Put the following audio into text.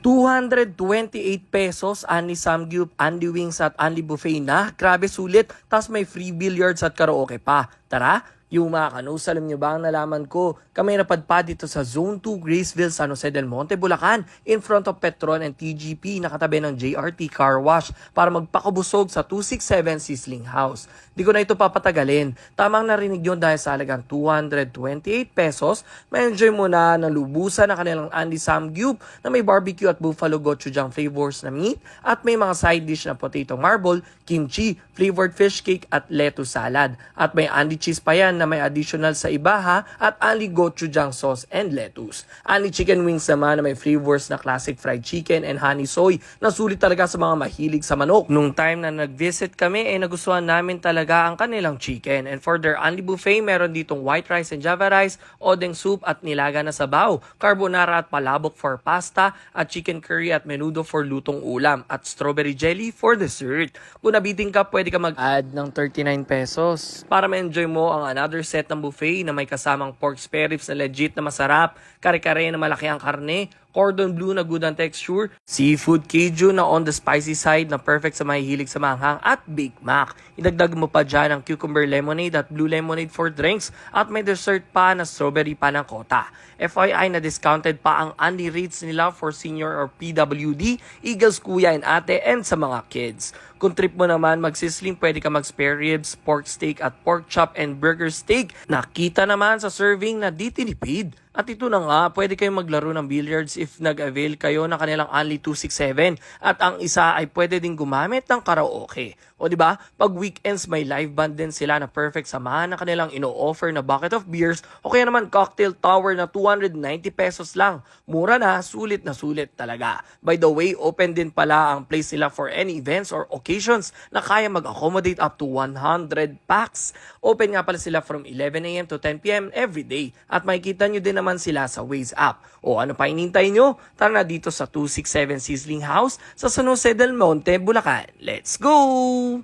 228 pesos, Anli Samgyup, Anli Wings at Anli Buffet na. Grabe sulit. Tapos may free billiards at karaoke pa. Tara! Yung mga kanus, alam nyo ba ang nalaman ko? Kami napadpad dito sa Zone 2, Graceville, San Jose del Monte, Bulacan, in front of Petron and TGP, nakatabi ng JRT Car Wash para magpakabusog sa 267 Sizzling House. Di ko na ito papatagalin. Tamang narinig yun dahil sa halagang 228 pesos, may enjoy mo na ng lubusan na kanilang Anli Samgyup na may barbecue at buffalo gochujang flavors na meat at may mga side dish na potato marble, kimchi, flavored fish cake at lettuce salad. At may Anli cheese pa yan na may additional sa ibaha at Anli gochujang sauce and lettuce. Anli chicken wings naman na may flavors na classic fried chicken and honey soy na sulit talaga sa mga mahilig sa manok. Nung time na nag-visit kami nagustuhan namin talaga ang kanilang chicken. And for their Anli buffet, meron ditong white rice and java rice, odeng soup at nilaga na sabaw, carbonara at palabok for pasta, at chicken curry at menudo for lutong ulam, at strawberry jelly for dessert. Kung nabiting ka, pwede ka mag-add ng 39 pesos para ma-enjoy mo ang another set ng buffet na may kasamang pork spare ribs na legit na masarap, kare-kare na malaki ang karne, cordon bleu na good ang texture, seafood Cajun na on the spicy side na perfect sa mahihilig sa manghang, at Big Mac. Idagdag mo pa dyan ang cucumber lemonade at blue lemonade for drinks, at may dessert pa na strawberry panna cotta. FYI na discounted pa ang Anli rates nila for senior or PWD, Eagles kuya and ate, and sa mga kids. Kung trip mo naman magsisling, pwede ka mag-spare ribs, pork steak at pork chop and burger steak. Nakita naman sa serving na di tinipid. At ito na nga, pwede kayong maglaro ng billiards if nag-avail kayo ng kanilang Anli 267. At ang isa ay pwede din gumamit ng karaoke. O di ba? Pag weekends may live band din sila na perfect samahan na kanilang ino-offer na bucket of beers o kaya naman cocktail tower na 290 pesos lang. Mura na sulit talaga. By the way, open din pala ang place nila for any events or occasions na kaya mag-accommodate up to 100 packs. Open nga pala sila from 11 a.m. to 10 p.m. every day. At makikita nyo din naman sila sa Waze app. O ano pa hinintay nyo? Tara na dito sa 267 Sizzling House sa San Jose del Monte, Bulacan. Let's go!